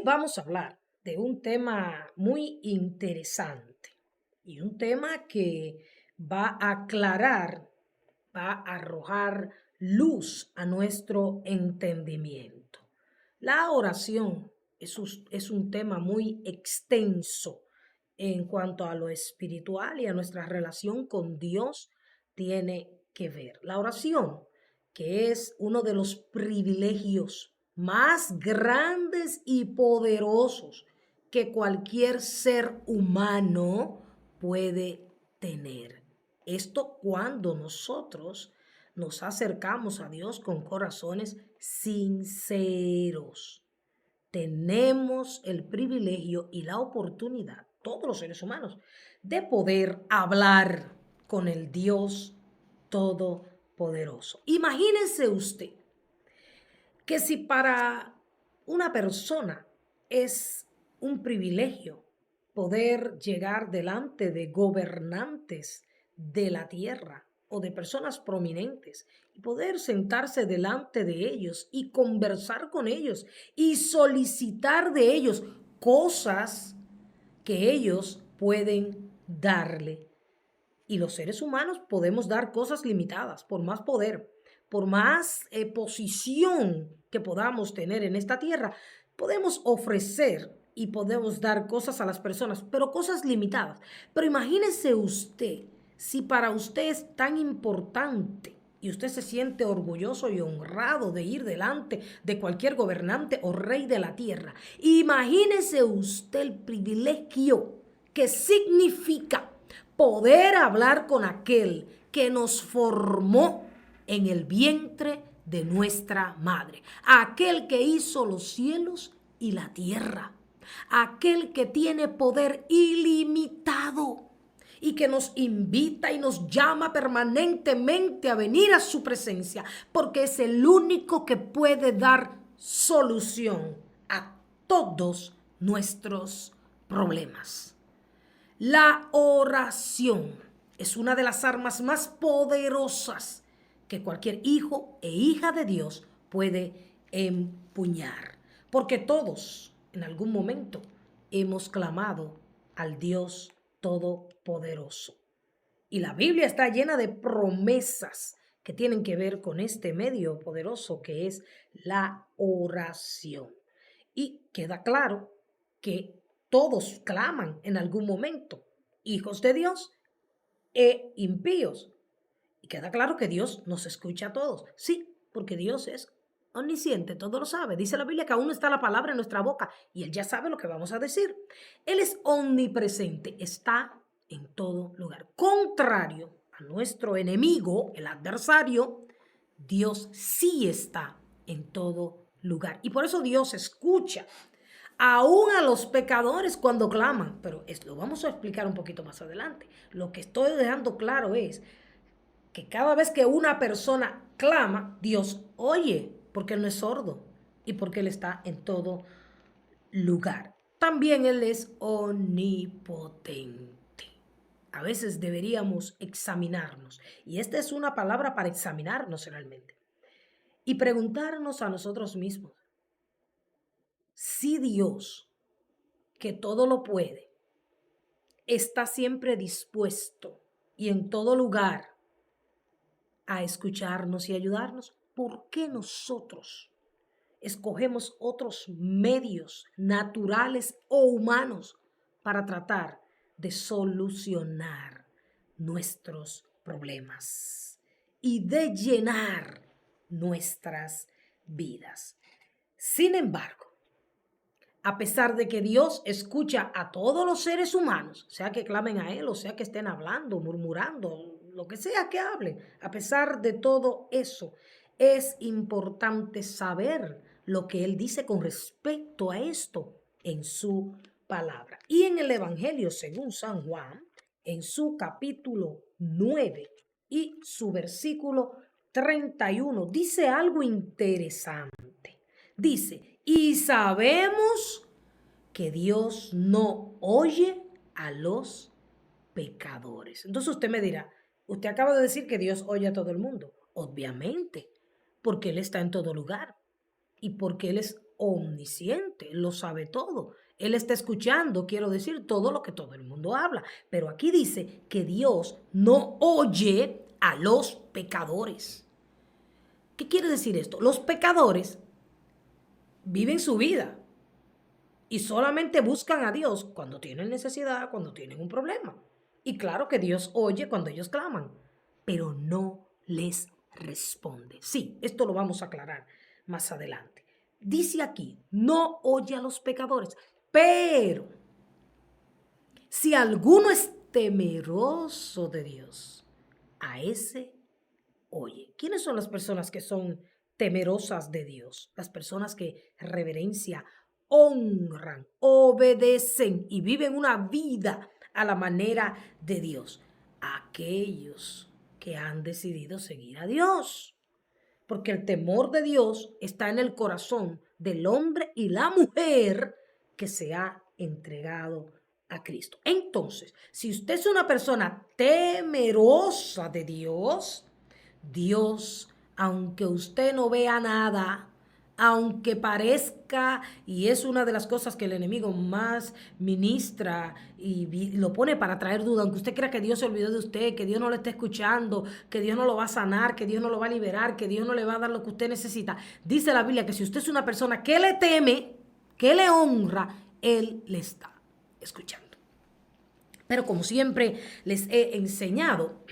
Hoy vamos a hablar de un tema muy interesante y un tema que va a aclarar, va a arrojar luz a nuestro entendimiento. La oración es un tema muy extenso en cuanto a lo espiritual y a nuestra relación con Dios tiene que ver. La oración, que es uno de los privilegios más grandes y poderosos que cualquier ser humano puede tener. Esto cuando nosotros nos acercamos a Dios con corazones sinceros. Tenemos el privilegio y la oportunidad, todos los seres humanos, de poder hablar con el Dios Todopoderoso. Imagínense usted que si para una persona es un privilegio poder llegar delante de gobernantes de la tierra o de personas prominentes y poder sentarse delante de ellos y conversar con ellos y solicitar de ellos cosas que ellos pueden darle. Y los seres humanos podemos dar cosas limitadas, por más poder, por más posición que podamos tener en esta tierra, podemos ofrecer y podemos dar cosas a las personas, pero cosas limitadas. Pero imagínese usted, si para usted es tan importante y usted se siente orgulloso y honrado de ir delante de cualquier gobernante o rey de la tierra, imagínese usted el privilegio que significa poder hablar con aquel que nos formó en el vientre de nuestra madre, aquel que hizo los cielos y la tierra, aquel que tiene poder ilimitado y que nos invita y nos llama permanentemente a venir a su presencia, porque es el único que puede dar solución a todos nuestros problemas. La oración es una de las armas más poderosas que cualquier hijo e hija de Dios puede empuñar, porque todos en algún momento hemos clamado al Dios Todopoderoso. Y la Biblia está llena de promesas que tienen que ver con este medio poderoso que es la oración. Y queda claro que todos claman en algún momento, hijos de Dios e impíos. Y queda claro que Dios nos escucha a todos. Sí, porque Dios es omnisciente, todo lo sabe. Dice la Biblia que aún está la palabra en nuestra boca y Él ya sabe lo que vamos a decir. Él es omnipresente, está en todo lugar. Contrario a nuestro enemigo, el adversario, Dios sí está en todo lugar. Y por eso Dios escucha aún a los pecadores cuando claman. Pero lo vamos a explicar un poquito más adelante. Lo que estoy dejando claro es que cada vez que una persona clama, Dios oye, porque Él no es sordo y porque Él está en todo lugar. También Él es omnipotente. A veces deberíamos examinarnos, y esta es una palabra para examinarnos realmente, y preguntarnos a nosotros mismos, si Dios, que todo lo puede, está siempre dispuesto y en todo lugar a escucharnos y ayudarnos, ¿por qué nosotros escogemos otros medios naturales o humanos para tratar de solucionar nuestros problemas y de llenar nuestras vidas? Sin embargo, a pesar de que Dios escucha a todos los seres humanos, sea que clamen a Él o sea que estén hablando, murmurando, lo que sea que hablen, a pesar de todo eso, es importante saber lo que Él dice con respecto a esto en su palabra. Y en el Evangelio según San Juan, en su capítulo 9 y su versículo 31, dice algo interesante. Dice, y sabemos que Dios no oye a los pecadores. Entonces usted me dirá, usted acaba de decir que Dios oye a todo el mundo. Obviamente, porque Él está en todo lugar y porque Él es omnisciente, lo sabe todo. Él está escuchando, quiero decir, todo lo que todo el mundo habla. Pero aquí dice que Dios no oye a los pecadores. ¿Qué quiere decir esto? Los pecadores viven su vida y solamente buscan a Dios cuando tienen necesidad, cuando tienen un problema. Y claro que Dios oye cuando ellos claman, pero no les responde. Sí, esto lo vamos a aclarar más adelante. Dice aquí, no oye a los pecadores, pero si alguno es temeroso de Dios, a ese oye. ¿Quiénes son las personas que son temerosas de Dios? Las personas que reverencia, honran, obedecen y viven una vida a la manera de Dios. Aquellos que han decidido seguir a Dios. Porque el temor de Dios está en el corazón del hombre y la mujer que se ha entregado a Cristo. Entonces, si usted es una persona temerosa de Dios, Dios, aunque usted no vea nada, aunque parezca, y es una de las cosas que el enemigo más ministra y lo pone para traer duda, aunque usted crea que Dios se olvidó de usted, que Dios no lo está escuchando, que Dios no lo va a sanar, que Dios no lo va a liberar, que Dios no le va a dar lo que usted necesita. Dice la Biblia que si usted es una persona que le teme, que le honra, Él le está escuchando. Pero como siempre les he enseñado,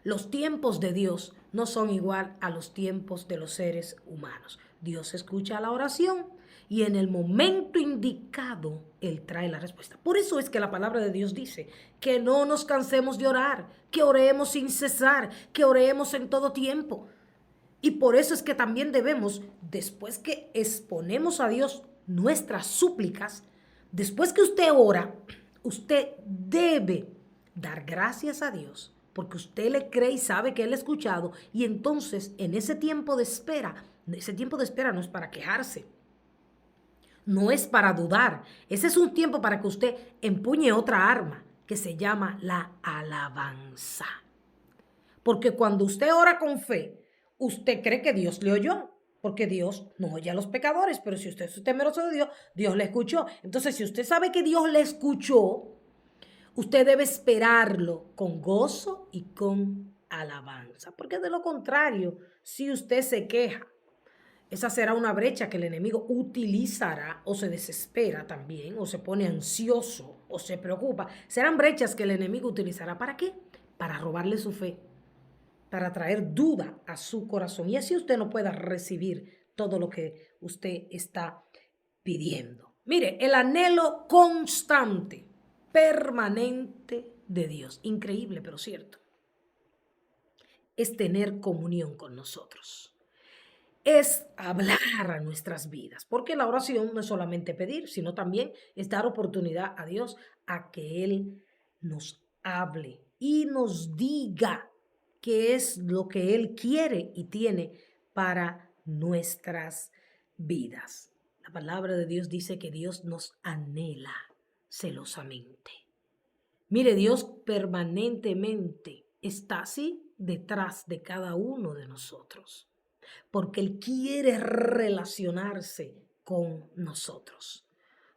los tiempos de Dios no son igual a los tiempos de los seres humanos. Dios escucha la oración y en el momento indicado Él trae la respuesta. Por eso es que la palabra de Dios dice que no nos cansemos de orar, que oremos sin cesar, que oremos en todo tiempo. Y por eso es que también debemos, después que exponemos a Dios nuestras súplicas, después que usted ora, usted debe dar gracias a Dios porque usted le cree y sabe que Él ha escuchado, y entonces en ese tiempo de espera no es para quejarse, no es para dudar, ese es un tiempo para que usted empuñe otra arma que se llama la alabanza. Porque cuando usted ora con fe, usted cree que Dios le oyó, porque Dios no oye a los pecadores, pero si usted es temeroso de Dios, Dios le escuchó. Entonces, si usted sabe que Dios le escuchó, usted debe esperarlo con gozo y con alabanza, porque de lo contrario, si usted se queja, esa será una brecha que el enemigo utilizará, o se desespera también, o se pone ansioso, o se preocupa. Serán brechas que el enemigo utilizará. ¿Para qué? Para robarle su fe, para traer duda a su corazón, y así usted no pueda recibir todo lo que usted está pidiendo. Mire, el anhelo constante, permanente de Dios, increíble pero cierto, es tener comunión con nosotros, es hablar a nuestras vidas, porque la oración no es solamente pedir, sino también es dar oportunidad a Dios a que Él nos hable y nos diga qué es lo que Él quiere y tiene para nuestras vidas. La palabra de Dios dice que Dios nos anhela celosamente. Mire, Dios permanentemente está así detrás de cada uno de nosotros, porque Él quiere relacionarse con nosotros,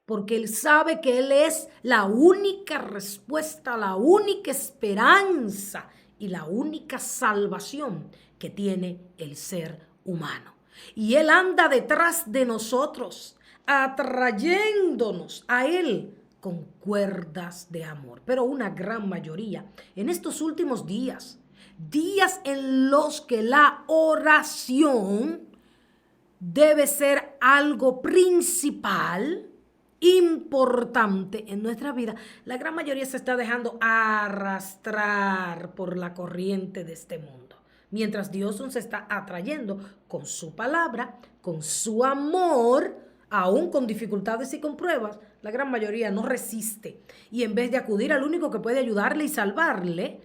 porque Él sabe que Él es la única respuesta, la única esperanza y la única salvación que tiene el ser humano. Y Él anda detrás de nosotros, atrayéndonos a Él con cuerdas de amor. Pero una gran mayoría en estos últimos días en los que la oración debe ser algo principal, importante en nuestra vida, la gran mayoría se está dejando arrastrar por la corriente de este mundo, mientras Dios nos está atrayendo con su palabra, con su amor. Aún con dificultades y con pruebas, la gran mayoría no resiste, y en vez de acudir al único que puede ayudarle y salvarle,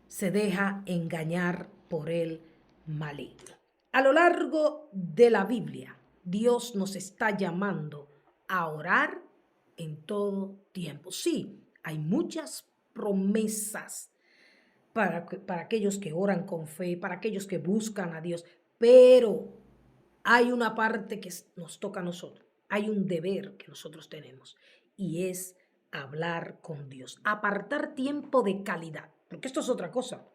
se deja engañar por el maligno. A lo largo de la Biblia, Dios nos está llamando a orar en todo tiempo. Sí, hay muchas promesas para aquellos que oran con fe, para aquellos que buscan a Dios, pero hay una parte que nos toca a nosotros, hay un deber que nosotros tenemos y es hablar con Dios, apartar tiempo de calidad, porque esto es otra cosa.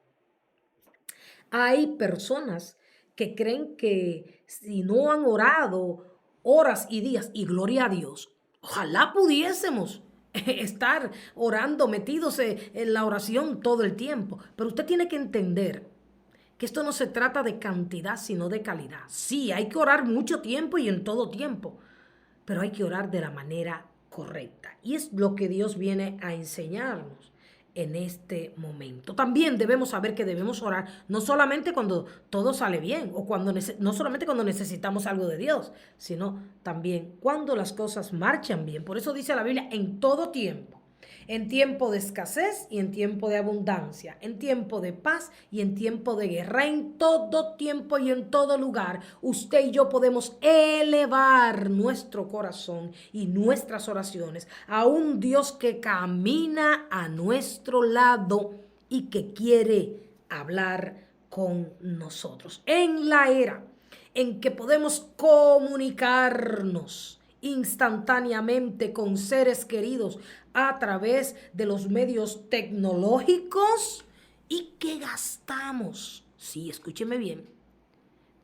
Hay personas que creen que si no han orado horas y días, y gloria a Dios, ojalá pudiésemos estar orando, metidos en la oración todo el tiempo, pero usted tiene que entender que esto no se trata de cantidad, sino de calidad. Sí, hay que orar mucho tiempo y en todo tiempo, pero hay que orar de la manera correcta. Y es lo que Dios viene a enseñarnos en este momento. También debemos saber que debemos orar no solamente cuando todo sale bien o no solamente cuando necesitamos algo de Dios, sino también cuando las cosas marchan bien. Por eso dice la Biblia, en todo tiempo. En tiempo de escasez y en tiempo de abundancia, en tiempo de paz y en tiempo de guerra, en todo tiempo y en todo lugar, usted y yo podemos elevar nuestro corazón y nuestras oraciones a un Dios que camina a nuestro lado y que quiere hablar con nosotros. En la era en que podemos comunicarnos instantáneamente con seres queridos a través de los medios tecnológicos y que gastamos, sí, escúcheme bien,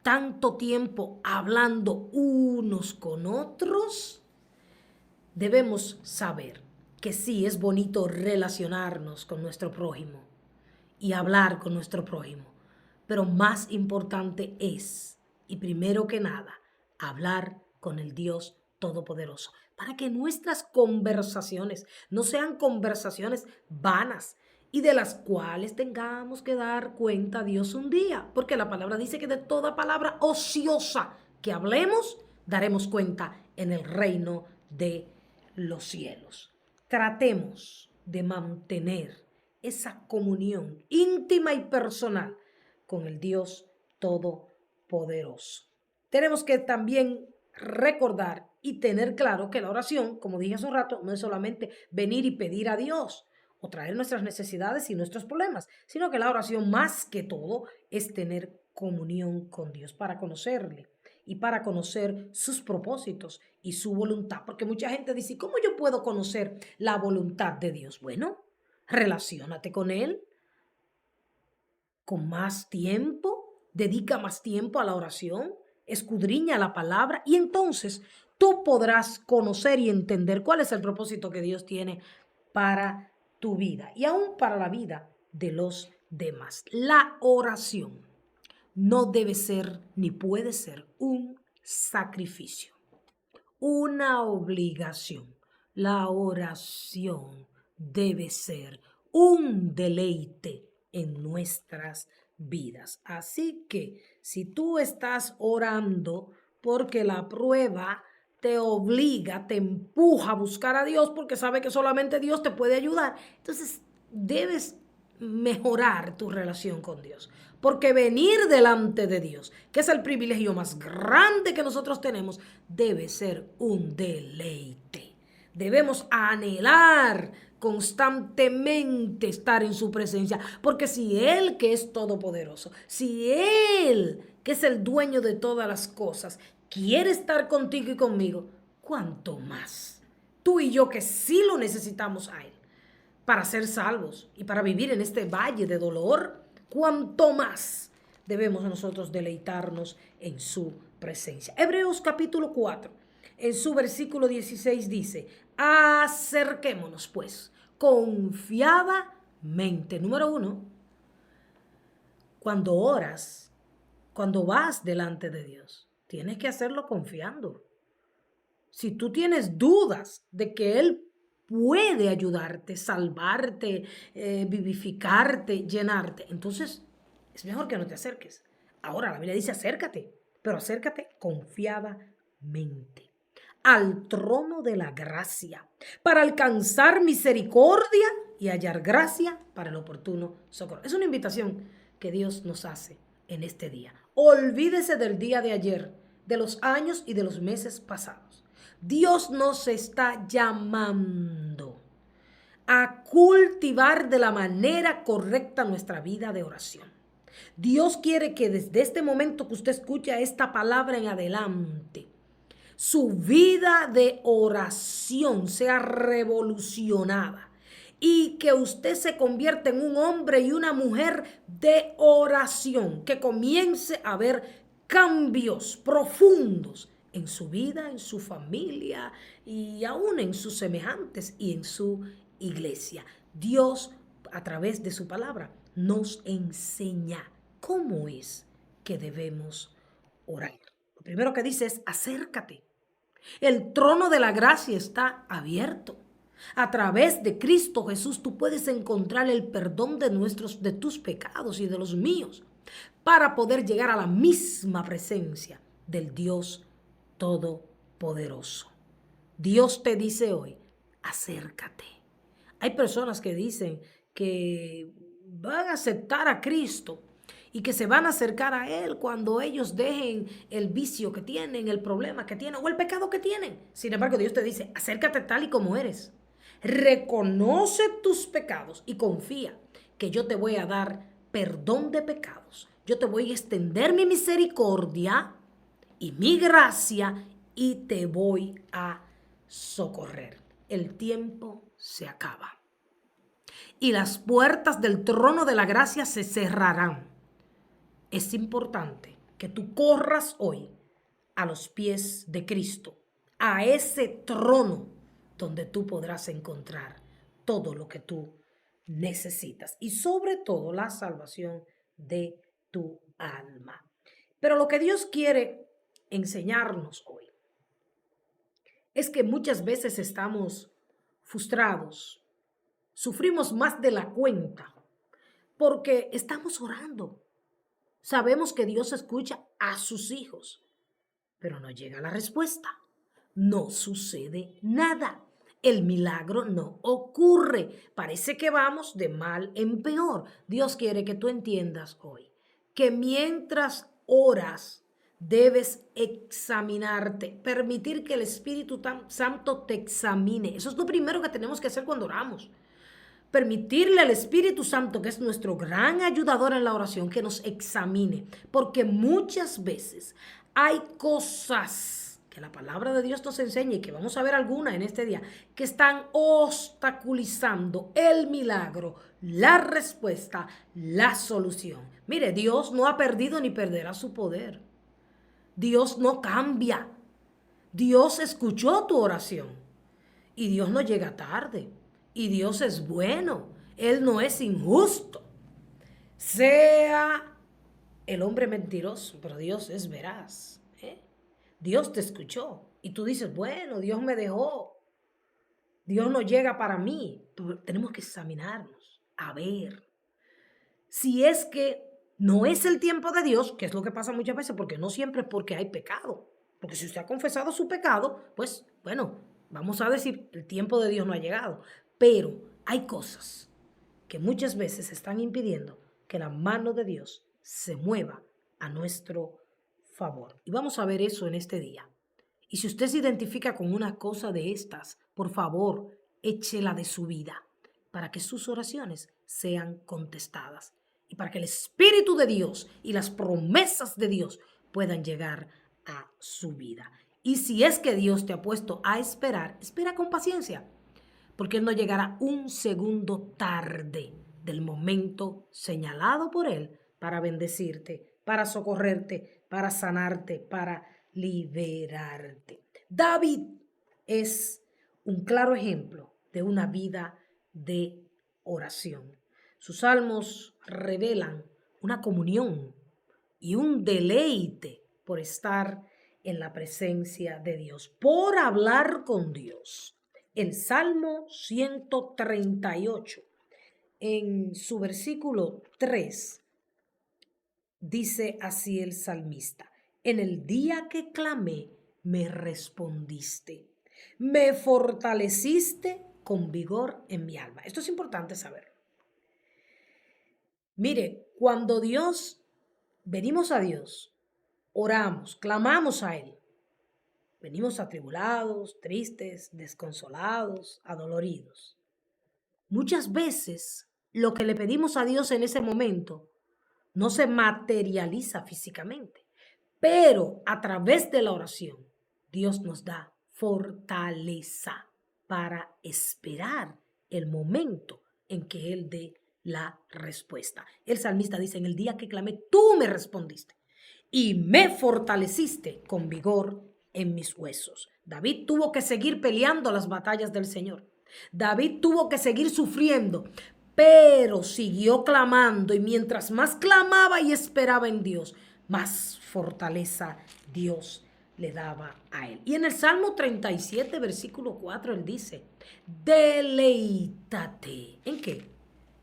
tanto tiempo hablando unos con otros, debemos saber que sí es bonito relacionarnos con nuestro prójimo y hablar con nuestro prójimo, pero más importante es, y primero que nada, hablar con el Dios Todopoderoso, para que nuestras conversaciones no sean conversaciones vanas y de las cuales tengamos que dar cuenta a Dios un día, porque la palabra dice que de toda palabra ociosa que hablemos, daremos cuenta en el reino de los cielos. Tratemos de mantener esa comunión íntima y personal con el Dios Todopoderoso. Tenemos que también recordar y tener claro que la oración, como dije hace un rato, no es solamente venir y pedir a Dios o traer nuestras necesidades y nuestros problemas, sino que la oración más que todo es tener comunión con Dios para conocerle y para conocer sus propósitos y su voluntad. Porque mucha gente dice, ¿cómo yo puedo conocer la voluntad de Dios? Bueno, relaciónate con Él con más tiempo, dedica más tiempo a la oración, escudriña la palabra y entonces tú podrás conocer y entender cuál es el propósito que Dios tiene para tu vida y aún para la vida de los demás. La oración no debe ser ni puede ser un sacrificio, una obligación. La oración debe ser un deleite en nuestras vidas. Así que si tú estás orando porque la prueba te obliga, te empuja a buscar a Dios porque sabe que solamente Dios te puede ayudar, entonces debes mejorar tu relación con Dios. Porque venir delante de Dios, que es el privilegio más grande que nosotros tenemos, debe ser un deleite. Debemos anhelar constantemente estar en su presencia, porque si Él que es todopoderoso, si Él que es el dueño de todas las cosas, quiere estar contigo y conmigo, ¿cuánto más? Tú y yo que sí lo necesitamos a Él para ser salvos y para vivir en este valle de dolor, cuanto más debemos nosotros deleitarnos en su presencia. Hebreos capítulo 4, en su versículo 16 dice, acerquémonos pues confiadamente. Número 1, cuando oras, cuando vas delante de Dios, tienes que hacerlo confiando. Si tú tienes dudas de que Él puede ayudarte, salvarte, vivificarte, llenarte, entonces es mejor que no te acerques. Ahora la Biblia dice acércate, pero acércate confiadamente al trono de la gracia para alcanzar misericordia y hallar gracia para el oportuno socorro. Es una invitación que Dios nos hace en este día. Olvídese del día de ayer, de los años y de los meses pasados. Dios nos está llamando a cultivar de la manera correcta nuestra vida de oración. Dios quiere que desde este momento que usted escucha esta palabra en adelante, su vida de oración sea revolucionada y que usted se convierta en un hombre y una mujer de oración, que comience a ver cambios profundos en su vida, en su familia y aún en sus semejantes y en su iglesia. Dios, a través de su palabra, nos enseña cómo es que debemos orar. Lo primero que dice es acércate. El trono de la gracia está abierto. A través de Cristo Jesús tú puedes encontrar el perdón de tus pecados y de los míos, para poder llegar a la misma presencia del Dios Todopoderoso. Dios te dice hoy, acércate. Hay personas que dicen que van a aceptar a Cristo y que se van a acercar a Él cuando ellos dejen el vicio que tienen, el problema que tienen o el pecado que tienen. Sin embargo, Dios te dice, acércate tal y como eres. Reconoce tus pecados y confía que yo te voy a dar perdón de pecados. Yo te voy a extender mi misericordia y mi gracia y te voy a socorrer. El tiempo se acaba y las puertas del trono de la gracia se cerrarán. Es importante que tú corras hoy a los pies de Cristo, a ese trono donde tú podrás encontrar todo lo que tú necesitas y sobre todo la salvación de tu alma. Pero lo que Dios quiere enseñarnos hoy es que muchas veces estamos frustrados, sufrimos más de la cuenta porque estamos orando. Sabemos que Dios escucha a sus hijos, pero no llega la respuesta. No sucede nada. El milagro no ocurre. Parece que vamos de mal en peor. Dios quiere que tú entiendas hoy que mientras oras, debes examinarte, permitir que el Espíritu Santo te examine. Eso es lo primero que tenemos que hacer cuando oramos. Permitirle al Espíritu Santo, que es nuestro gran ayudador en la oración, que nos examine. Porque muchas veces hay cosas que la palabra de Dios nos enseña y que vamos a ver alguna en este día, que están obstaculizando el milagro, la respuesta, la solución. Mire, Dios no ha perdido ni perderá su poder. Dios no cambia. Dios escuchó tu oración y Dios no llega tarde. Y Dios es bueno, Él no es injusto. Sea el hombre mentiroso, pero Dios es veraz. Dios te escuchó y tú dices, bueno, Dios me dejó. Dios no llega para mí. Pero tenemos que examinarnos, a ver. Si es que no es el tiempo de Dios, que es lo que pasa muchas veces, porque no siempre es porque hay pecado. Porque si usted ha confesado su pecado, pues bueno, vamos a decir, el tiempo de Dios no ha llegado. Pero hay cosas que muchas veces están impidiendo que la mano de Dios se mueva a nuestro favor. Y vamos a ver eso en este día. Y si usted se identifica con una cosa de estas, por favor, échela de su vida para que sus oraciones sean contestadas y para que el Espíritu de Dios y las promesas de Dios puedan llegar a su vida. Y si es que Dios te ha puesto a esperar, espera con paciencia, porque Él no llegará un segundo tarde del momento señalado por Él para bendecirte, para socorrerte, para sanarte, para liberarte. David es un claro ejemplo de una vida de oración. Sus salmos revelan una comunión y un deleite por estar en la presencia de Dios, por hablar con Dios. El Salmo 138, en su versículo 3, dice así el salmista: en el día que clamé, me respondiste, me fortaleciste con vigor en mi alma. Esto es importante saber. Mire, cuando venimos a Dios, oramos, clamamos a Él, venimos atribulados, tristes, desconsolados, adoloridos. Muchas veces lo que le pedimos a Dios en ese momento no se materializa físicamente, pero a través de la oración, Dios nos da fortaleza para esperar el momento en que Él dé la respuesta. El salmista dice, en el día que clamé, tú me respondiste y me fortaleciste con vigor en mis huesos. David tuvo que seguir peleando las batallas del Señor. David tuvo que seguir sufriendo, pero siguió clamando, y mientras más clamaba y esperaba en Dios, más fortaleza Dios le daba a él. Y en el Salmo 37, versículo 4, él dice, deleítate. ¿En qué?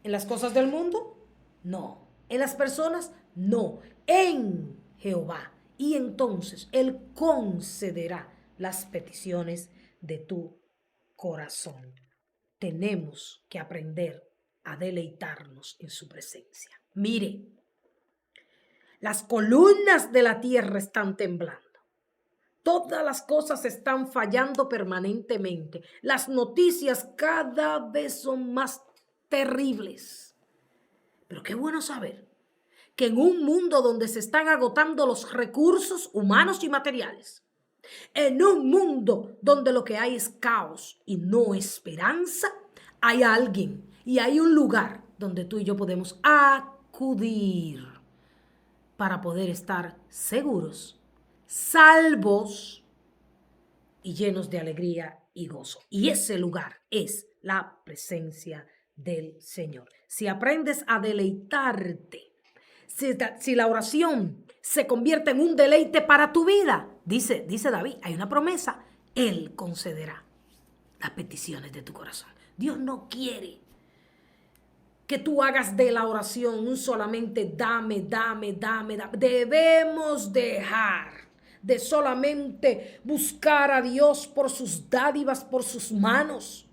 ¿En las cosas del mundo? No. ¿En las personas? No. En Jehová. Y entonces Él concederá las peticiones de tu corazón. Tenemos que aprender a deleitarnos en su presencia. Mire, las columnas de la tierra están temblando. Todas las cosas están fallando permanentemente. Las noticias cada vez son más terribles. Pero qué bueno saber que en un mundo donde se están agotando los recursos humanos y materiales, en un mundo donde lo que hay es caos y no esperanza, hay alguien y hay un lugar donde tú y yo podemos acudir para poder estar seguros, salvos y llenos de alegría y gozo. Y ese lugar es la presencia del Señor. Si aprendes a deleitarte, si la oración se convierte en un deleite para tu vida, dice David, hay una promesa, Él concederá las peticiones de tu corazón. Dios no quiere que tú hagas de la oración un solamente dame. Debemos dejar de solamente buscar a Dios por sus dádivas, por sus manos.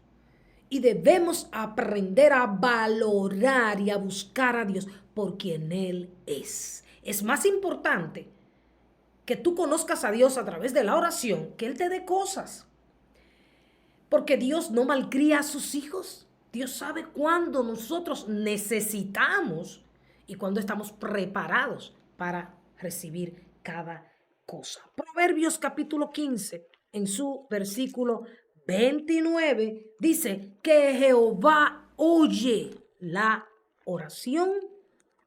Y debemos aprender a valorar y a buscar a Dios por quien Él es. Es más importante que tú conozcas a Dios a través de la oración, que Él te dé cosas. Porque Dios no malcría a sus hijos. Dios sabe cuándo nosotros necesitamos y cuándo estamos preparados para recibir cada cosa. Proverbios capítulo 15, en su versículo 29, dice que Jehová oye la oración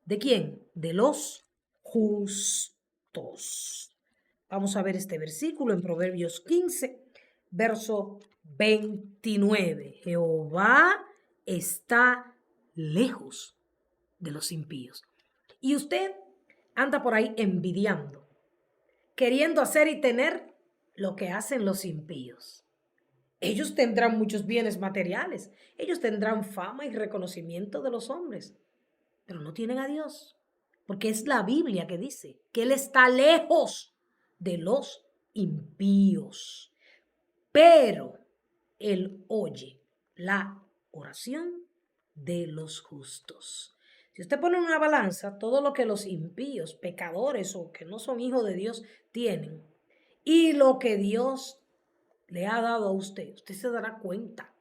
¿de quién? De los justos. Vamos a ver este versículo en Proverbios 15, verso 29. Jehová está lejos de los impíos. Y usted anda por ahí envidiando, queriendo hacer y tener lo que hacen los impíos. Ellos tendrán muchos bienes materiales, ellos tendrán fama y reconocimiento de los hombres, pero no tienen a Dios, porque es la Biblia que dice que Él está lejos de los impíos, pero Él oye la oración de los justos. Si usted pone en una balanza todo lo que los impíos, pecadores o que no son hijos de Dios tienen y lo que Dios le ha dado a usted, usted se dará cuenta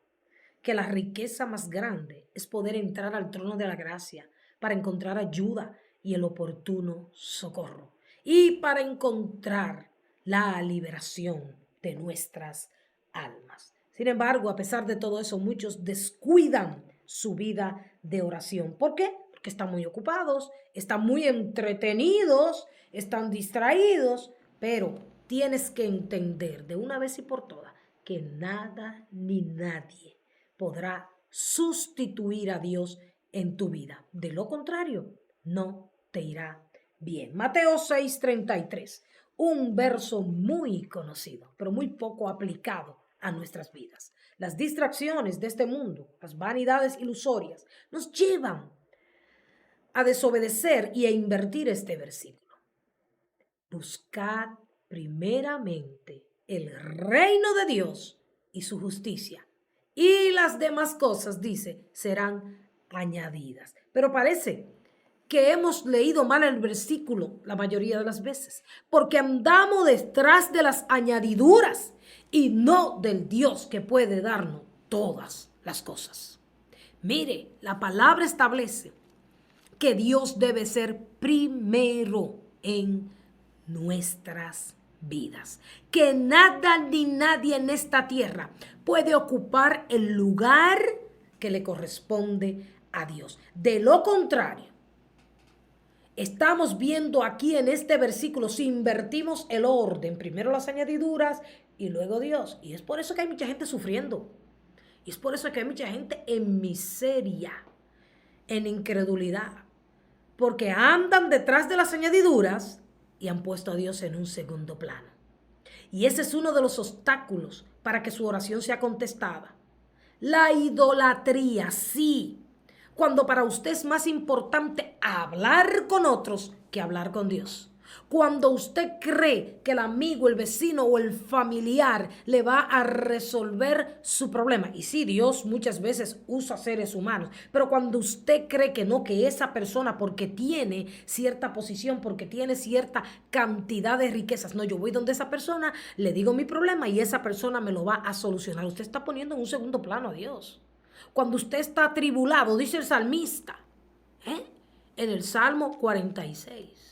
que la riqueza más grande es poder entrar al trono de la gracia para encontrar ayuda y el oportuno socorro y para encontrar la liberación de nuestras almas. Sin embargo, a pesar de todo eso, muchos descuidan su vida de oración. ¿Por qué? Porque están muy ocupados, están muy entretenidos, están distraídos, pero tienes que entender de una vez y por todas que nada ni nadie podrá sustituir a Dios en tu vida. De lo contrario, no te irá bien. Mateo 6:33, un verso muy conocido, pero muy poco aplicado a nuestras vidas. Las distracciones de este mundo, las vanidades ilusorias, nos llevan a desobedecer y a invertir este versículo. Buscad primeramente el reino de Dios y su justicia, y las demás cosas, dice, serán añadidas. Pero parece que hemos leído mal el versículo la mayoría de las veces, porque andamos detrás de las añadiduras y no del Dios que puede darnos todas las cosas. Mire, la palabra establece que Dios debe ser primero en nuestras vidas. Que nada ni nadie en esta tierra puede ocupar el lugar que le corresponde a Dios. De lo contrario, estamos viendo aquí en este versículo, si invertimos el orden, primero las añadiduras y luego Dios. Y es por eso que hay mucha gente sufriendo. Y es por eso que hay mucha gente en miseria, en incredulidad. Porque andan detrás de las añadiduras y han puesto a Dios en un segundo plano. Y ese es uno de los obstáculos para que su oración sea contestada. La idolatría, sí. Cuando para usted es más importante hablar con otros que hablar con Dios. Cuando usted cree que el amigo, el vecino o el familiar le va a resolver su problema. Y sí, Dios muchas veces usa seres humanos. Pero cuando usted cree que no, que esa persona porque tiene cierta posición, porque tiene cierta cantidad de riquezas. No, yo voy donde esa persona, le digo mi problema y esa persona me lo va a solucionar. Usted está poniendo en un segundo plano a Dios. Cuando usted está atribulado, dice el salmista, en el Salmo 46.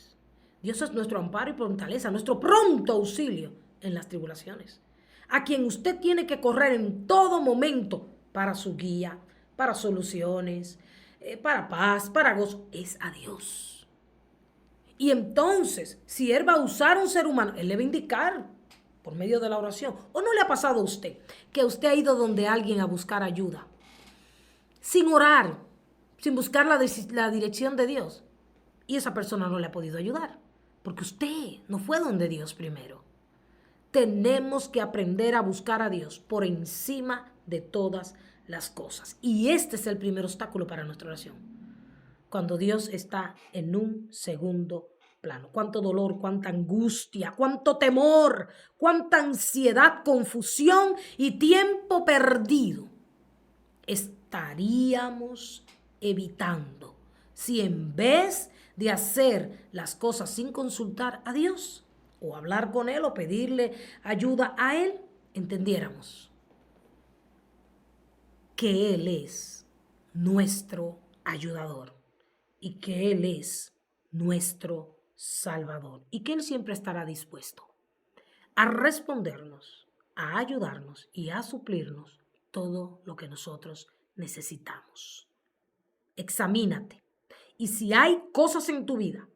Dios es nuestro amparo y fortaleza, nuestro pronto auxilio en las tribulaciones. A quien usted tiene que correr en todo momento para su guía, para soluciones, para paz, para gozo, es a Dios. Y entonces, si Él va a usar a un ser humano, Él le va a indicar por medio de la oración. ¿O no le ha pasado a usted que usted ha ido donde alguien a buscar ayuda? Sin orar, sin buscar la dirección de Dios. Y esa persona no le ha podido ayudar, porque usted no fue donde Dios primero. Tenemos que aprender a buscar a Dios por encima de todas las cosas. Y este es el primer obstáculo para nuestra oración. Cuando Dios está en un segundo plano. Cuánto dolor, cuánta angustia, cuánto temor, cuánta ansiedad, confusión y tiempo perdido estaríamos evitando si en vez de hacer las cosas sin consultar a Dios o hablar con Él o pedirle ayuda a Él, entendiéramos que Él es nuestro ayudador y que Él es nuestro Salvador y que Él siempre estará dispuesto a respondernos, a ayudarnos y a suplirnos todo lo que nosotros necesitamos. Examínate. Y si hay cosas en tu vida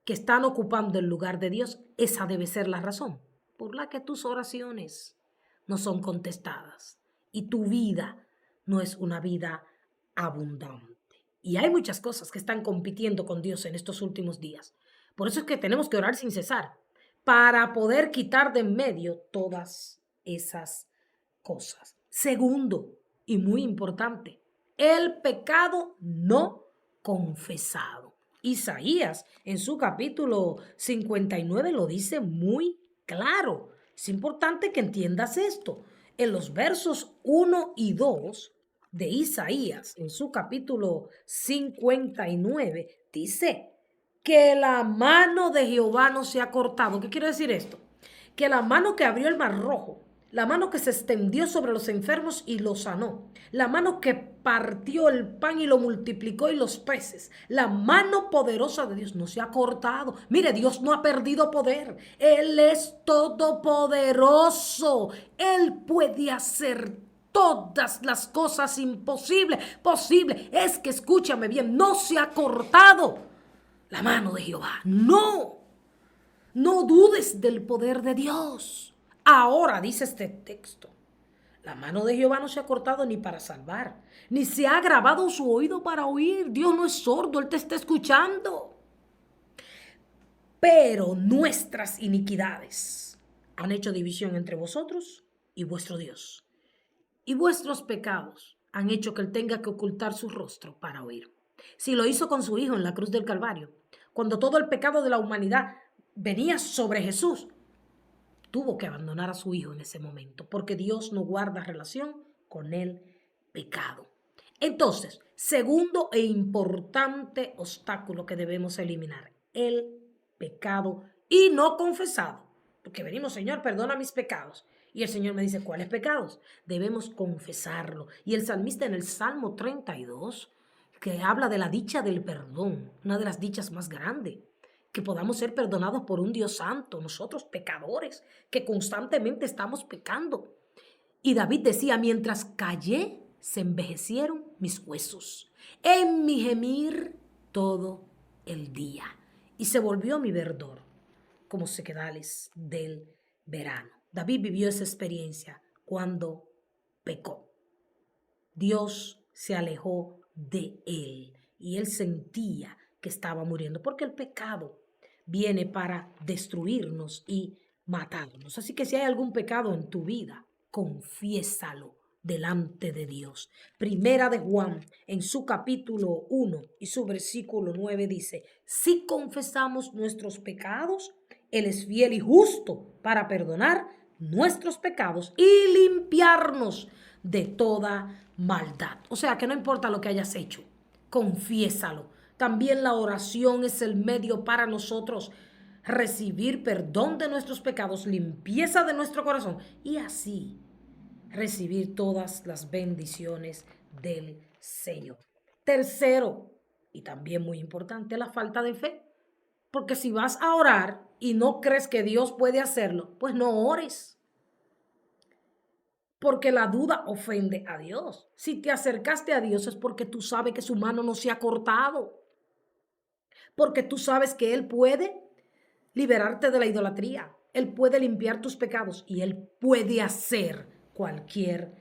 que están ocupando el lugar de Dios, esa debe ser la razón por la que tus oraciones no son contestadas y tu vida no es una vida abundante. Y hay muchas cosas que están compitiendo con Dios en estos últimos días. Por eso es que tenemos que orar sin cesar, para poder quitar de en medio todas esas cosas. Segundo, y muy importante, el pecado no confesado. Isaías en su capítulo 59 lo dice muy claro. Es importante que entiendas esto. En los versos 1 y 2 de Isaías, en su capítulo 59, dice que la mano de Jehová no se ha cortado. ¿Qué quiere decir esto? Que la mano que abrió el mar rojo, la mano que se extendió sobre los enfermos y los sanó, la mano que partió el pan y lo multiplicó y los peces, la mano poderosa de Dios no se ha cortado. Mire, Dios no ha perdido poder. Él es todopoderoso. Él puede hacer todas las cosas imposibles, posible. Es que escúchame bien, no se ha cortado la mano de Jehová. No, no dudes del poder de Dios. Ahora dice este texto, la mano de Jehová no se ha cortado ni para salvar, ni se ha grabado su oído para oír. Dios no es sordo, Él te está escuchando. Pero nuestras iniquidades han hecho división entre vosotros y vuestro Dios. Y vuestros pecados han hecho que Él tenga que ocultar su rostro para oír. Si lo hizo con su Hijo en la cruz del Calvario, cuando todo el pecado de la humanidad venía sobre Jesús, tuvo que abandonar a su Hijo en ese momento, porque Dios no guarda relación con el pecado. Entonces, segundo e importante obstáculo que debemos eliminar, el pecado y no confesado. Porque venimos, Señor, perdona mis pecados. Y el Señor me dice, ¿cuáles pecados? Debemos confesarlo. Y el salmista en el Salmo 32, que habla de la dicha del perdón, una de las dichas más grandes, que podamos ser perdonados por un Dios santo, nosotros pecadores, que constantemente estamos pecando. Y David decía, mientras callé, se envejecieron mis huesos, en mi gemir todo el día, y se volvió mi verdor como sequedales del verano. David vivió esa experiencia cuando pecó. Dios se alejó de él y él sentía que estaba muriendo, porque el pecado viene para destruirnos y matarnos. Así que si hay algún pecado en tu vida, confiésalo delante de Dios. Primera de Juan, en su capítulo 1 y su versículo 9 dice, si confesamos nuestros pecados, Él es fiel y justo para perdonar nuestros pecados y limpiarnos de toda maldad. O sea que no importa lo que hayas hecho, confiésalo. También la oración es el medio para nosotros recibir perdón de nuestros pecados, limpieza de nuestro corazón y así recibir todas las bendiciones del Señor. Tercero, y también muy importante, la falta de fe. Porque si vas a orar y no crees que Dios puede hacerlo, pues no ores. Porque la duda ofende a Dios. Si te acercaste a Dios es porque tú sabes que su mano no se ha cortado. Porque tú sabes que Él puede liberarte de la idolatría. Él puede limpiar tus pecados y Él puede hacer cualquier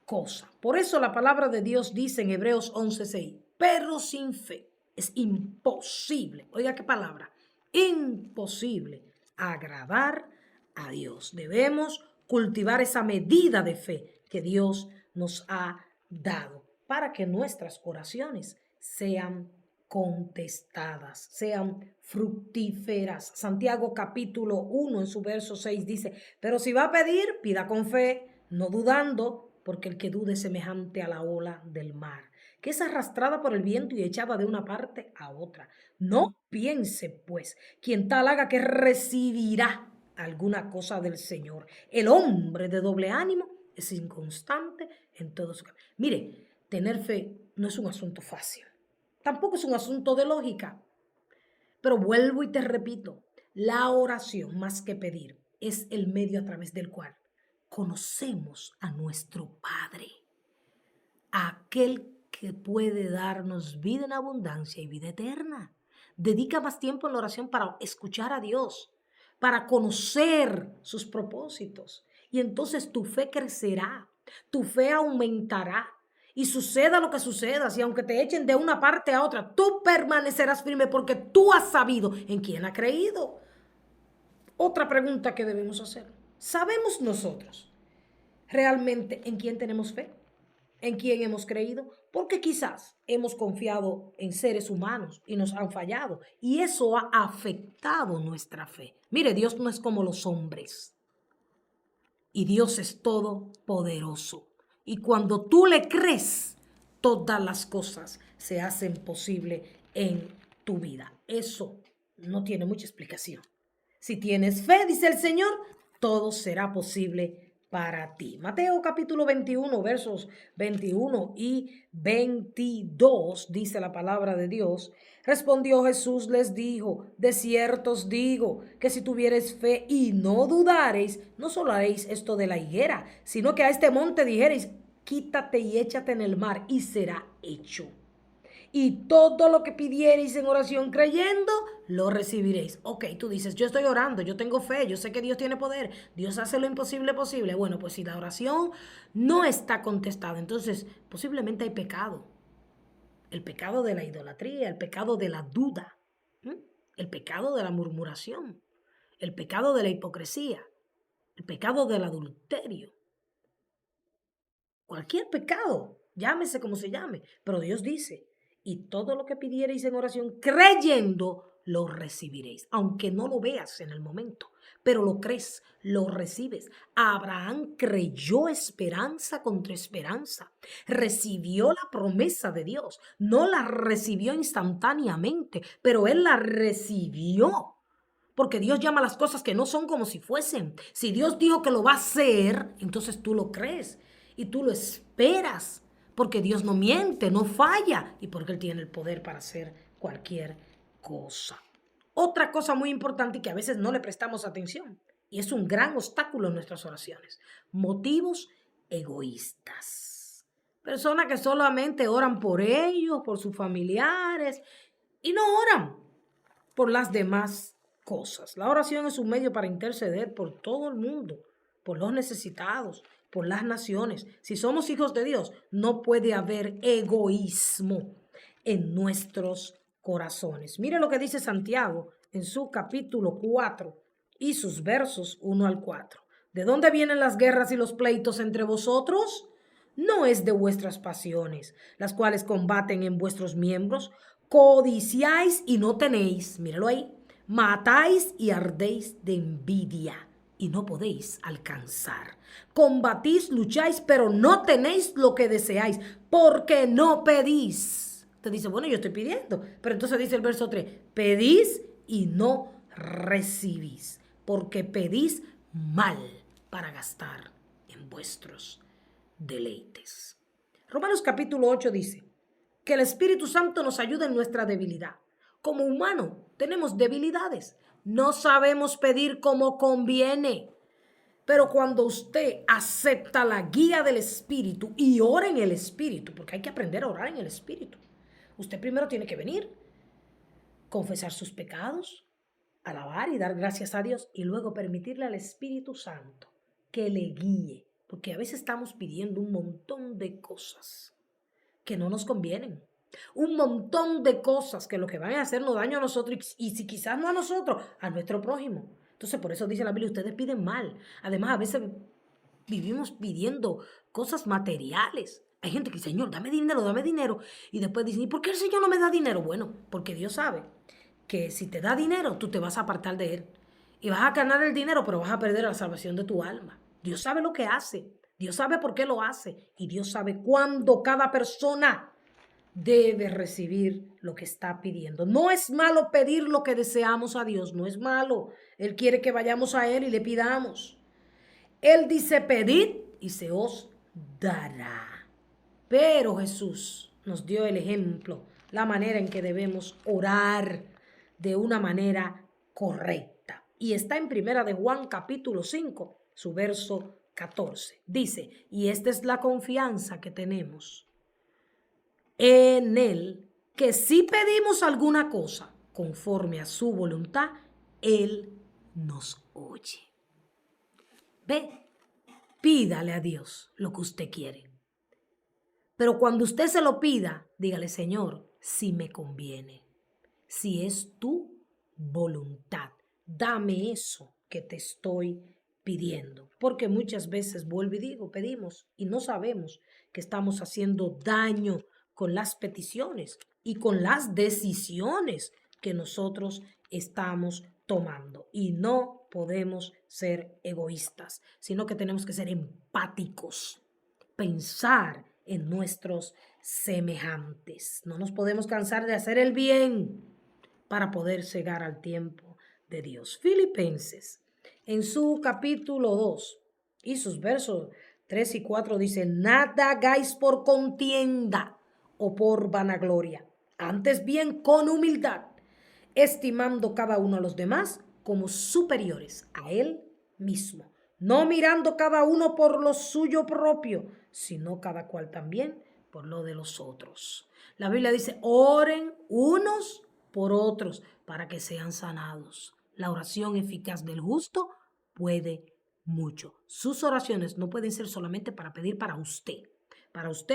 cosa. Por eso la palabra de Dios dice en Hebreos 11:6, pero sin fe es imposible, oiga qué palabra, imposible agradar a Dios. Debemos cultivar esa medida de fe que Dios nos ha dado para que nuestras oraciones sean contestadas, sean fructíferas. Santiago capítulo 1 en su verso 6 dice, pero si va a pedir, pida con fe, no dudando, porque el que dude es semejante a la ola del mar, que es arrastrada por el viento y echada de una parte a otra. No piense, pues, quien tal haga que recibirá alguna cosa del Señor. El hombre de doble ánimo es inconstante en todo su camino. Mire, tener fe no es un asunto fácil. Tampoco es un asunto de lógica. Pero vuelvo y te repito, la oración, más que pedir, es el medio a través del cual conocemos a nuestro Padre, aquel que puede darnos vida en abundancia y vida eterna. Dedica más tiempo en la oración para escuchar a Dios, para conocer sus propósitos. Y entonces tu fe crecerá, tu fe aumentará. Y suceda lo que suceda, si aunque te echen de una parte a otra, tú permanecerás firme porque tú has sabido en quién ha creído. Otra pregunta que debemos hacer. ¿Sabemos nosotros realmente en quién tenemos fe? ¿En quién hemos creído? Porque quizás hemos confiado en seres humanos y nos han fallado. Y eso ha afectado nuestra fe. Mire, Dios no es como los hombres. Y Dios es todopoderoso. Y cuando tú le crees, todas las cosas se hacen posible en tu vida. Eso no tiene mucha explicación. Si tienes fe, dice el Señor, todo será posible para ti. Mateo capítulo 21, versos 21 y 22, dice la palabra de Dios. Respondió Jesús, les dijo, de cierto os digo, que si tuviereis fe y no dudareis, no solo haréis esto de la higuera, sino que a este monte dijereis, quítate y échate en el mar, y será hecho. Y todo lo que pidiereis en oración creyendo, lo recibiréis. Ok, tú dices, yo estoy orando, yo tengo fe, yo sé que Dios tiene poder, Dios hace lo imposible posible. Bueno, pues si la oración no está contestada, entonces posiblemente hay pecado. El pecado de la idolatría, el pecado de la duda, el pecado de la murmuración, el pecado de la hipocresía, el pecado del adulterio. Cualquier pecado, llámese como se llame, pero Dios dice, y todo lo que pidiereis en oración, creyendo, lo recibiréis, aunque no lo veas en el momento, pero lo crees, lo recibes. Abraham creyó esperanza contra esperanza, recibió la promesa de Dios, no la recibió instantáneamente, pero él la recibió. Porque Dios llama las cosas que no son como si fuesen. Si Dios dijo que lo va a hacer, entonces tú lo crees y tú lo esperas. Porque Dios no miente, no falla y porque Él tiene el poder para hacer cualquier cosa. Otra cosa muy importante y que a veces no le prestamos atención, y es un gran obstáculo en nuestras oraciones: motivos egoístas. Personas que solamente oran por ellos, por sus familiares, y no oran por las demás cosas. La oración es un medio para interceder por todo el mundo, por los necesitados, por las naciones. Si somos hijos de Dios, no puede haber egoísmo en nuestros corazones. Mire lo que dice Santiago en su capítulo 4 y sus versos 1 al 4. ¿De dónde vienen las guerras y los pleitos entre vosotros? No es de vuestras pasiones, las cuales combaten en vuestros miembros. Codiciáis y no tenéis, míralo ahí. Matáis y ardéis de envidia y no podéis alcanzar. Combatís, lucháis, pero no tenéis lo que deseáis, porque no pedís. Te dice, bueno, yo estoy pidiendo, pero entonces dice el verso 3, pedís y no recibís, porque pedís mal para gastar en vuestros deleites. Romanos capítulo 8 dice que el Espíritu Santo nos ayuda en nuestra debilidad. Como humano tenemos debilidades. No sabemos pedir como conviene. Pero cuando usted acepta la guía del Espíritu y ora en el Espíritu, porque hay que aprender a orar en el Espíritu, usted primero tiene que venir, confesar sus pecados, alabar y dar gracias a Dios y luego permitirle al Espíritu Santo que le guíe, porque a veces estamos pidiendo un montón de cosas que no nos convienen, un montón de cosas que lo que van a hacernos daño a nosotros y si quizás no a nosotros, a nuestro prójimo. Entonces por eso dice la Biblia, ustedes piden mal. Además a veces vivimos pidiendo cosas materiales. Hay gente que dice, Señor, dame dinero. Y después dicen, ¿y por qué el Señor no me da dinero? Bueno, porque Dios sabe que si te da dinero, tú te vas a apartar de Él. Y vas a ganar el dinero, pero vas a perder la salvación de tu alma. Dios sabe lo que hace. Dios sabe por qué lo hace. Y Dios sabe cuándo cada persona debe recibir lo que está pidiendo. No es malo pedir lo que deseamos a Dios. No es malo. Él quiere que vayamos a Él y le pidamos. Él dice, pedid y se os dará. Pero Jesús nos dio el ejemplo, la manera en que debemos orar de una manera correcta. Y está en Primera de Juan capítulo 5, su verso 14. Dice, y esta es la confianza que tenemos en Él, que si pedimos alguna cosa conforme a su voluntad, Él nos oye. Ve, pídale a Dios lo que usted quiere. Pero cuando usted se lo pida, dígale, Señor, si me conviene, si es tu voluntad, dame eso que te estoy pidiendo. Porque muchas veces, vuelvo y digo, pedimos y no sabemos que estamos haciendo daño con las peticiones y con las decisiones que nosotros estamos tomando. Y no podemos ser egoístas, sino que tenemos que ser empáticos, pensar en nuestros semejantes. No nos podemos cansar de hacer el bien para poder llegar al tiempo de Dios. Filipenses, en su capítulo 2 y sus versos 3 y 4 dice, nada hagáis por contienda o por vanagloria, antes bien con humildad, estimando cada uno a los demás como superiores a él mismo, no mirando cada uno por lo suyo propio, sino cada cual también por lo de los otros. La Biblia dice, oren unos por otros para que sean sanados. La oración eficaz del justo puede mucho. Sus oraciones no pueden ser solamente para pedir para usted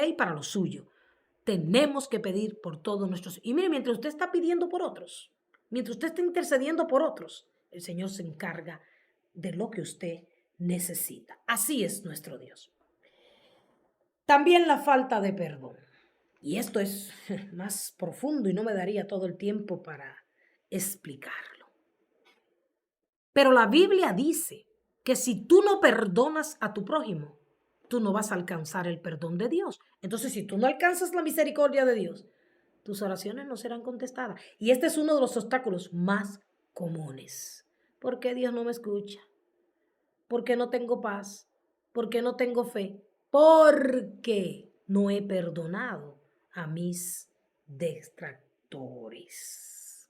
y para lo suyo. Tenemos que pedir por todos nuestros. Y mire, mientras usted está pidiendo por otros, mientras usted está intercediendo por otros, el Señor se encarga de lo que usted necesita. Así es nuestro Dios. También la falta de perdón. Y esto es más profundo y no me daría todo el tiempo para explicarlo. Pero la Biblia dice que si tú no perdonas a tu prójimo, tú no vas a alcanzar el perdón de Dios. Entonces, si tú no alcanzas la misericordia de Dios, tus oraciones no serán contestadas. Y este es uno de los obstáculos más comunes. ¿Por qué Dios no me escucha? ¿Por qué no tengo paz? ¿Por qué no tengo fe? Porque no he perdonado a mis detractores.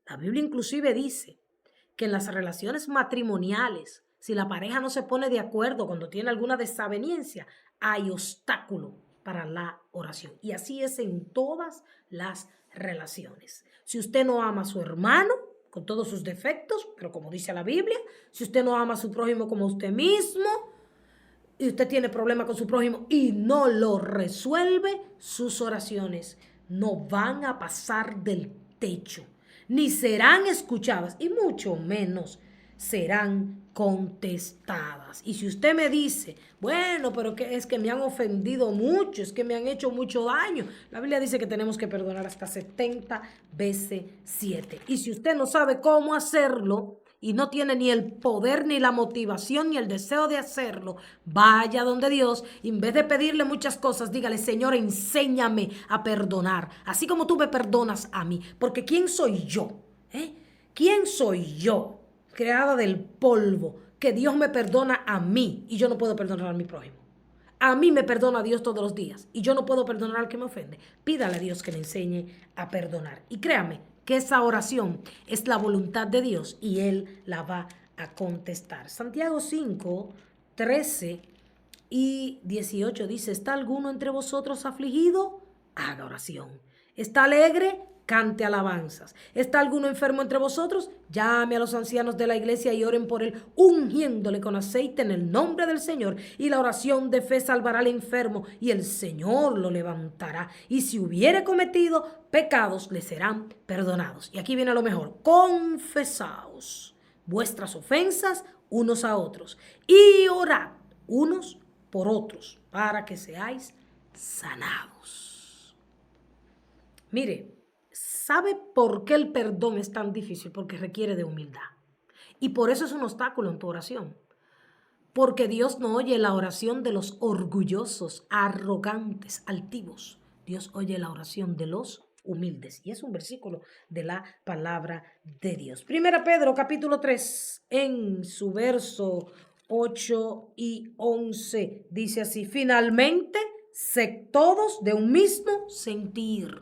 La Biblia inclusive dice que en las relaciones matrimoniales, si la pareja no se pone de acuerdo cuando tiene alguna desaveniencia, hay obstáculo para la oración. Y así es en todas las relaciones. Si usted no ama a su hermano, con todos sus defectos, pero como dice la Biblia, si usted no ama a su prójimo como usted mismo, y usted tiene problema con su prójimo y no lo resuelve, sus oraciones no van a pasar del techo, ni serán escuchadas y mucho menos serán contestadas. Y si usted me dice, bueno, pero que es que me han ofendido mucho, es que me han hecho mucho daño, la Biblia dice que tenemos que perdonar hasta 70 veces 7. Y si usted no sabe cómo hacerlo, y no tiene ni el poder, ni la motivación, ni el deseo de hacerlo, vaya donde Dios, y en vez de pedirle muchas cosas, dígale, Señor, enséñame a perdonar, así como tú me perdonas a mí, porque ¿quién soy yo? ¿Quién soy yo, creada del polvo, que Dios me perdona a mí y yo no puedo perdonar a mi prójimo? A mí me perdona Dios todos los días y yo no puedo perdonar al que me ofende. Pídale a Dios que le enseñe a perdonar. Y créame que esa oración es la voluntad de Dios y Él la va a contestar. Santiago 5, 13 y 18 dice, ¿está alguno entre vosotros afligido? Haga oración. ¿Está alegre? Cante alabanzas. ¿Está alguno enfermo entre vosotros? Llame a los ancianos de la iglesia y oren por él, ungiéndole con aceite en el nombre del Señor. Y la oración de fe salvará al enfermo y el Señor lo levantará. Y si hubiere cometido pecados, le serán perdonados. Y aquí viene lo mejor. Confesaos vuestras ofensas unos a otros y orad unos por otros para que seáis sanados. Mire, ¿sabe por qué el perdón es tan difícil? Porque requiere de humildad. Y por eso es un obstáculo en tu oración. Porque Dios no oye la oración de los orgullosos, arrogantes, altivos. Dios oye la oración de los humildes. Y es un versículo de la palabra de Dios. Primera Pedro capítulo 3, en su verso 8 y 11, dice así, finalmente, sed todos de un mismo sentir,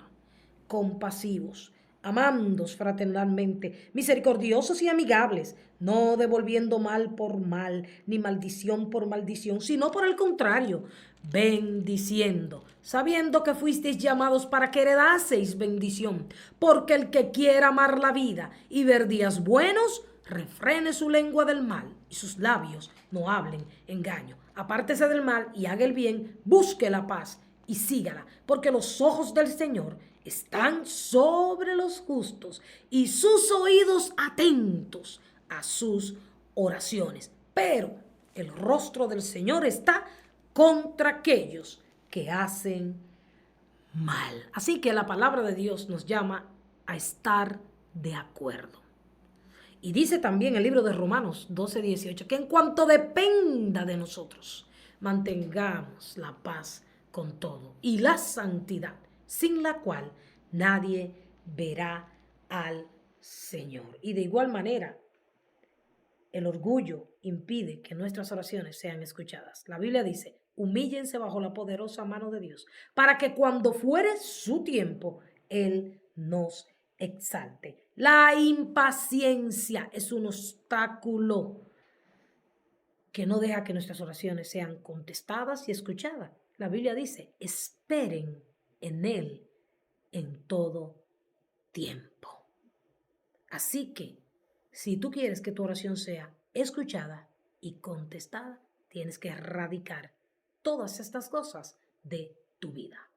compasivos, amándos fraternalmente, misericordiosos y amigables, no devolviendo mal por mal, ni maldición por maldición, sino por el contrario, bendiciendo, sabiendo que fuisteis llamados para que heredaseis bendición, porque el que quiera amar la vida y ver días buenos, refrene su lengua del mal y sus labios no hablen engaño. Apártese del mal y haga el bien, busque la paz y sígala, porque los ojos del Señor están sobre los justos y sus oídos atentos a sus oraciones. Pero el rostro del Señor está contra aquellos que hacen mal. Así que la palabra de Dios nos llama a estar de acuerdo. Y dice también el libro de Romanos 12:18 que en cuanto dependa de nosotros, mantengamos la paz con todo y la santidad, sin la cual nadie verá al Señor. Y de igual manera, el orgullo impide que nuestras oraciones sean escuchadas. La Biblia dice, humíllense bajo la poderosa mano de Dios, para que cuando fuere su tiempo, Él nos exalte. La impaciencia es un obstáculo que no deja que nuestras oraciones sean contestadas y escuchadas. La Biblia dice, esperen en Él en todo tiempo. Así que, si tú quieres que tu oración sea escuchada y contestada, tienes que erradicar todas estas cosas de tu vida.